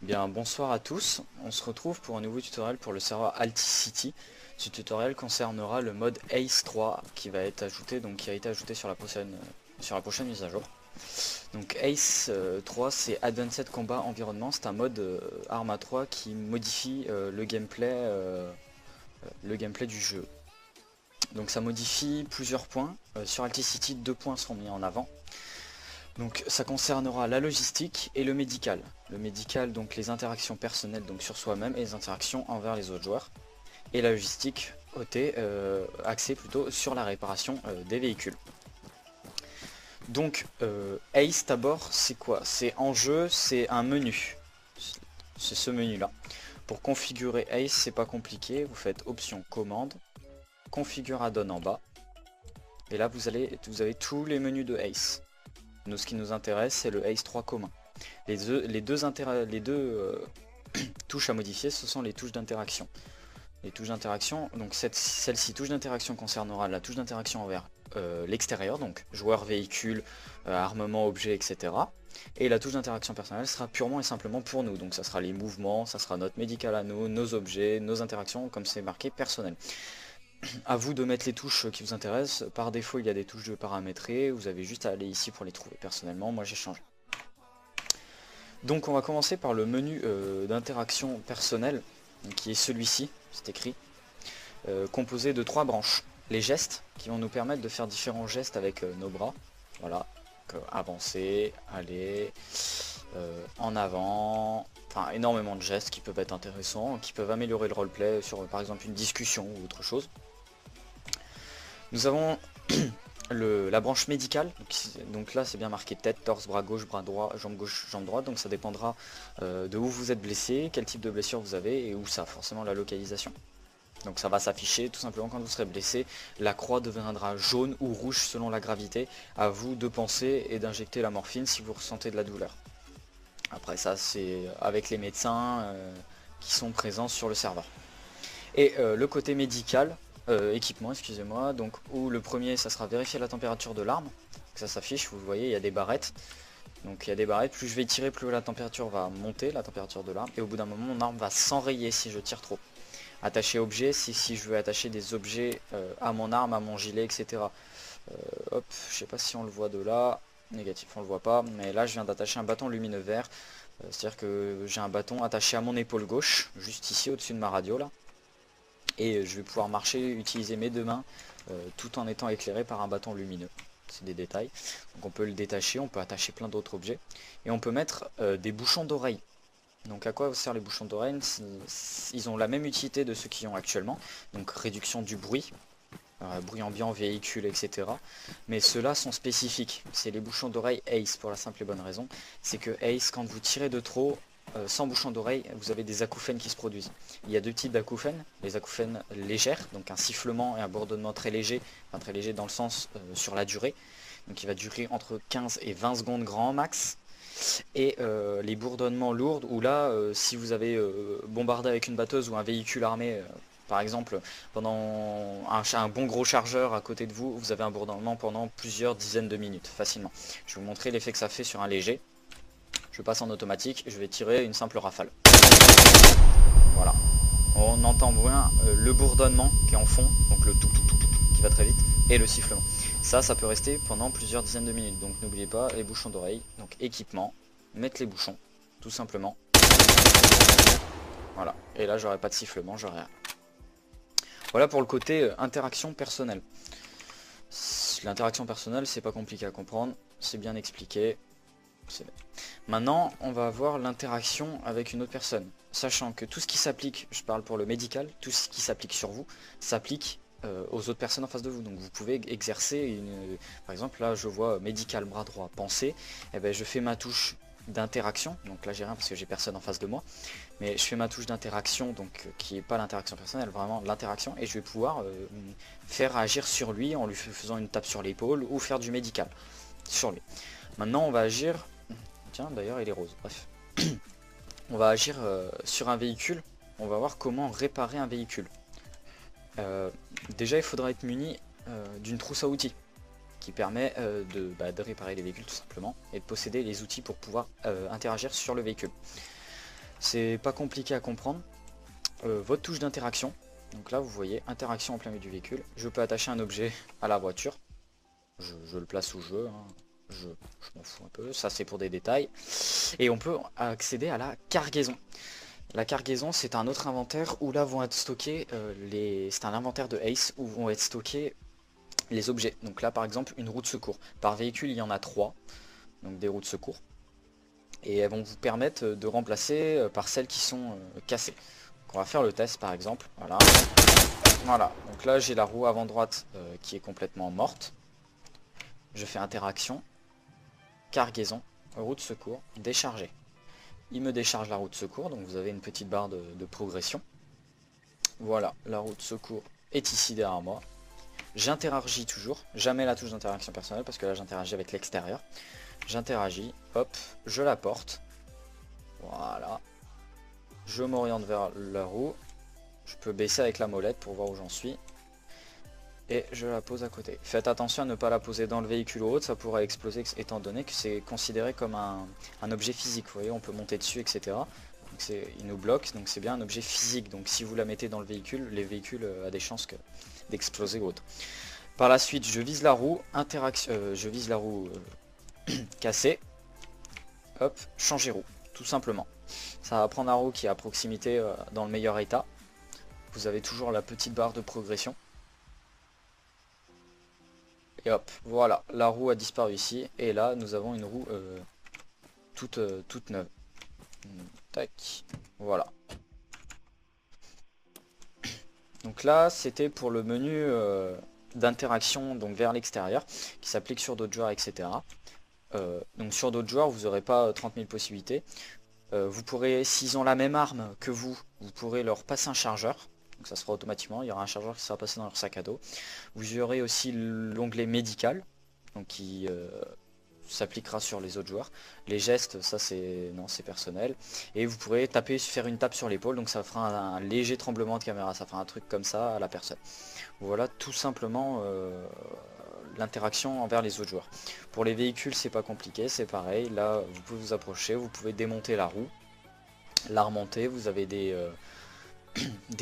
Bien, bonsoir à tous. On se retrouve pour un nouveau tutoriel pour le serveur Alticity. Ce tutoriel concernera le mode Ace 3 qui va être ajouté, donc qui a été ajouté sur la prochaine mise à jour. Donc Ace 3, c'est Advanced Combat Environment. C'est un mode Arma 3 qui modifie le gameplay du jeu. Donc ça modifie plusieurs points. Sur Alticity, 2 points seront mis en avant. Donc ça concernera la logistique et le médical. Le médical, donc les interactions personnelles donc sur soi-même et les interactions envers les autres joueurs. Et la logistique, axée plutôt sur la réparation des véhicules. Donc Ace d'abord, c'est quoi? C'est en jeu, c'est un menu. C'est ce menu là. Pour configurer Ace, c'est pas compliqué. Vous faites option commande, configure add-on en bas. Et là vous avez tous les menus de Ace. Nous, ce qui nous intéresse, c'est le Ace 3 commun. Les deux touches à modifier, ce sont les touches d'interaction. Les touches d'interaction, donc celle-ci, touche d'interaction, concernera la touche d'interaction envers l'extérieur, donc joueur, véhicule, armement, objet, etc. Et la touche d'interaction personnelle sera purement et simplement pour nous. Donc ça sera les mouvements, ça sera notre médical à nous, nos objets, nos interactions, comme c'est marqué personnel. À vous de mettre les touches qui vous intéressent. Par défaut, il y a des touches de paramétrer. Vous avez juste à aller ici pour les trouver. Personnellement, moi j'ai changé. Donc on va commencer par le menu d'interaction personnelle, qui est celui-ci, c'est écrit, composé de 3 branches. Les gestes, qui vont nous permettre de faire différents gestes avec nos bras. Voilà, avancer, aller, en avant, enfin énormément de gestes qui peuvent être intéressants, qui peuvent améliorer le roleplay sur par exemple une discussion ou autre chose. Nous avons la branche médicale, donc là c'est bien marqué tête, torse, bras gauche, bras droit, jambe gauche, jambe droite, donc ça dépendra de où vous êtes blessé, quel type de blessure vous avez et où ça, forcément la localisation. Donc ça va s'afficher tout simplement quand vous serez blessé, la croix deviendra jaune ou rouge selon la gravité, à vous de penser et d'injecter la morphine si vous ressentez de la douleur. Après ça c'est avec les médecins qui sont présents sur le serveur. Et le côté médical, équipement, excusez-moi, donc où le premier ça sera vérifier la température de l'arme, ça s'affiche, vous voyez il y a des barrettes, donc il y a des barrettes, plus je vais tirer plus la température va monter, la température de l'arme, et au bout d'un moment mon arme va s'enrayer si je tire trop. Attacher objet, si je veux attacher des objets à mon arme, à mon gilet, etc. Hop, je sais pas si on le voit de là, négatif on le voit pas, mais là je viens d'attacher un bâton lumineux vert, c'est-à-dire que j'ai un bâton attaché à mon épaule gauche, juste ici au-dessus de ma radio là. Et je vais pouvoir marcher, utiliser mes deux mains tout en étant éclairé par un bâton lumineux. C'est des détails. Donc on peut le détacher, on peut attacher plein d'autres objets. Et on peut mettre des bouchons d'oreille. Donc à quoi servent les bouchons d'oreille? Ils ont la même utilité de ceux qu'ils ont actuellement. Donc réduction du bruit, bruit ambiant, véhicule, etc. Mais ceux-là sont spécifiques. C'est les bouchons d'oreille Ace pour la simple et bonne raison. C'est que Ace, quand vous tirez de trop, sans bouchon d'oreille, vous avez des acouphènes qui se produisent. Il y a deux types d'acouphènes, les acouphènes légères, donc un sifflement et un bourdonnement très léger, enfin très léger dans le sens sur la durée, donc il va durer entre 15 et 20 secondes grand max, et les bourdonnements lourds, où là, si vous avez bombardé avec une batteuse ou un véhicule armé, par exemple, pendant un bon gros chargeur à côté de vous, vous avez un bourdonnement pendant plusieurs dizaines de minutes, facilement. Je vais vous montrer l'effet que ça fait sur un léger. Je passe en automatique, je vais tirer une simple rafale. Voilà. On entend bien le bourdonnement qui est en fond, donc le tout qui va très vite, et le sifflement. Ça peut rester pendant plusieurs dizaines de minutes. Donc n'oubliez pas les bouchons d'oreille, donc équipement, mettre les bouchons, tout simplement. Voilà. Et là j'aurai pas de sifflement, j'aurai rien. Voilà pour le côté interaction personnelle. L'interaction personnelle, c'est pas compliqué à comprendre, c'est bien expliqué. Maintenant, on va avoir l'interaction avec une autre personne, sachant que tout ce qui s'applique, je parle pour le médical, tout ce qui s'applique sur vous, s'applique aux autres personnes en face de vous. Donc vous pouvez exercer par exemple là je vois médical bras droit, penser, et ben je fais ma touche d'interaction, donc là j'ai rien parce que j'ai personne en face de moi, mais je fais ma touche d'interaction, donc qui est pas l'interaction personnelle, vraiment l'interaction, et je vais pouvoir faire agir sur lui en lui faisant une tape sur l'épaule ou faire du médical sur lui. Maintenant on va agir. Tiens, d'ailleurs il est rose, bref. On va agir sur un véhicule, on va voir comment réparer un véhicule. Déjà il faudra être muni d'une trousse à outils qui permet de réparer les véhicules tout simplement et de posséder les outils pour pouvoir interagir sur le véhicule. c'est pas compliqué à comprendre. Votre touche d'interaction, donc là vous voyez interaction en plein milieu du véhicule. Je peux attacher un objet à la voiture. Je le place où je veux, hein. Je m'en fous un peu, ça c'est pour des détails. Et on peut accéder à la cargaison. La cargaison, c'est un autre inventaire où là vont être stockés c'est un inventaire de Ace où vont être stockés les objets. Donc là par exemple une roue de secours. Par véhicule il y en a 3, donc des roues de secours. Et elles vont vous permettre de remplacer par celles qui sont cassées. Donc on va faire le test par exemple. Voilà. Voilà. Donc là j'ai la roue avant droite qui est complètement morte. Je fais interaction, cargaison, roue de secours, décharger. Il me décharge la roue de secours, donc vous avez une petite barre de progression. Voilà, la roue de secours est ici derrière moi. J'interagis toujours, jamais la touche d'interaction personnelle parce que là j'interagis avec l'extérieur. J'interagis, hop, je la porte. Voilà. Je m'oriente vers la roue. Je peux baisser avec la molette pour voir où j'en suis. Et je la pose à côté. Faites attention à ne pas la poser dans le véhicule ou autre, ça pourrait exploser étant donné que c'est considéré comme un objet physique. Vous voyez, on peut monter dessus, etc. Donc il nous bloque, donc c'est bien un objet physique. Donc si vous la mettez dans le véhicule, les véhicules a des chances d'exploser ou autre. Par la suite, je vise la roue, je vise la roue cassée. Hop, changer roue, tout simplement. Ça va prendre la roue qui est à proximité dans le meilleur état. Vous avez toujours la petite barre de progression. Et hop, voilà, la roue a disparu ici. Et là, nous avons une roue toute neuve. Tac, voilà. Donc là, c'était pour le menu d'interaction donc vers l'extérieur, qui s'applique sur d'autres joueurs, etc. Donc sur d'autres joueurs, vous n'aurez pas 30 000 possibilités. Vous pourrez, s'ils ont la même arme que vous pourrez leur passer un chargeur. Donc ça sera automatiquement, il y aura un chargeur qui sera passé dans leur sac à dos. Vous aurez aussi l'onglet médical, donc qui s'appliquera sur les autres joueurs. Les gestes, ça c'est personnel. Et vous pourrez faire une tape sur l'épaule, donc ça fera un léger tremblement de caméra, ça fera un truc comme ça à la personne. Voilà tout simplement l'interaction envers les autres joueurs. Pour les véhicules, c'est pas compliqué, c'est pareil. Là, vous pouvez vous approcher, vous pouvez démonter la roue, la remonter. Vous avez des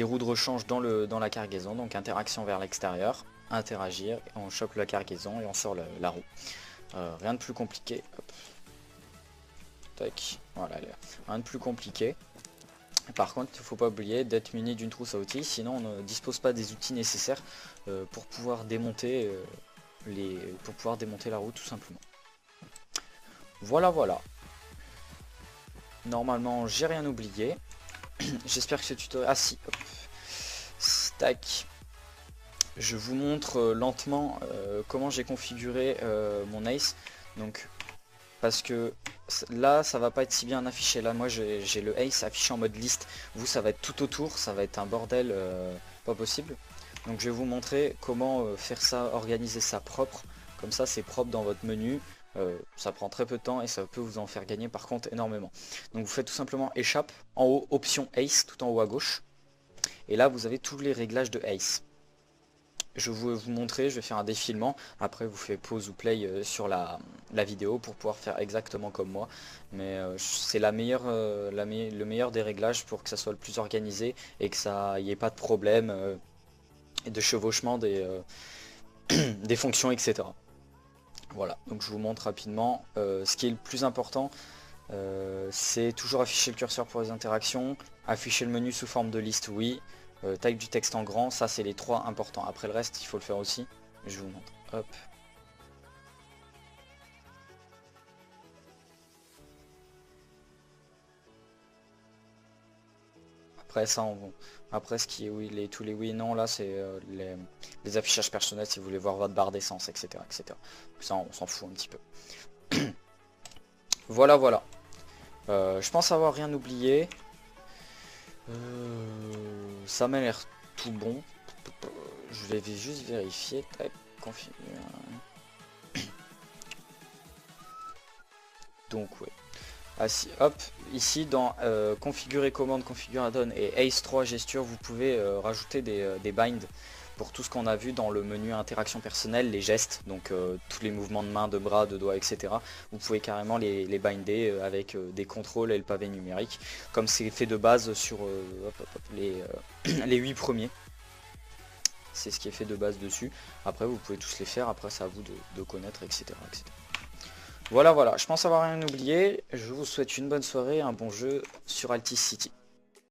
roues de rechange dans la cargaison, donc interaction vers l'extérieur, interagir, on chope la cargaison et on sort la roue. Rien de plus compliqué. Hop. Tac. Voilà, rien de plus compliqué. Par contre, il ne faut pas oublier d'être muni d'une trousse à outils, sinon on ne dispose pas des outils nécessaires pour pouvoir démonter la roue tout simplement. Voilà, voilà. Normalement, j'ai rien oublié. J'espère que ce tutoriel... Ah si, hop. Tac. Je vous montre lentement comment j'ai configuré mon Ace. Donc, parce que là, ça va pas être si bien affiché. Là, moi, j'ai le Ace affiché en mode liste. Vous, ça va être tout autour. Ça va être un bordel pas possible. Donc, je vais vous montrer comment faire ça, organiser ça propre. Comme ça, c'est propre dans votre menu. Ça prend très peu de temps et ça peut vous en faire gagner par contre énormément. Donc vous faites tout simplement échappe, en haut option Ace, tout en haut à gauche. Et là vous avez tous les réglages de Ace. Je vais vous montrer, je vais faire un défilement. Après vous faites pause ou play sur la vidéo pour pouvoir faire exactement comme moi. Mais c'est le meilleur des réglages pour que ça soit le plus organisé et que ça n'y ait pas de problème et de chevauchement des fonctions, etc. Voilà, donc je vous montre rapidement. Ce qui est le plus important, c'est toujours afficher le curseur pour les interactions, afficher le menu sous forme de liste, oui, taille du texte en grand, ça c'est les 3 importants. Après le reste, il faut le faire aussi. Je vous montre. Hop. Après ça, après ce qui est oui, tous les oui et non là, c'est les affichages personnels si vous voulez voir votre barre d'essence, etc., etc. Ça, on s'en fout un petit peu. Voilà, voilà. Je pense avoir rien oublié. Ça m'a l'air tout bon. Je vais juste vérifier. Donc oui. Ah, si, hop, ici dans configurer commande, configurer add-on et Ace 3 gesture, vous pouvez rajouter des binds pour tout ce qu'on a vu dans le menu interaction personnelle, les gestes, donc tous les mouvements de main, de bras, de doigts, etc. Vous pouvez carrément les binder avec des contrôles et le pavé numérique, comme c'est fait de base sur les 8 premiers. C'est ce qui est fait de base dessus. Après vous pouvez tous les faire, après c'est à vous de connaître, etc., etc. Voilà, je pense avoir rien oublié. Je vous souhaite une bonne soirée, un bon jeu sur Altis City.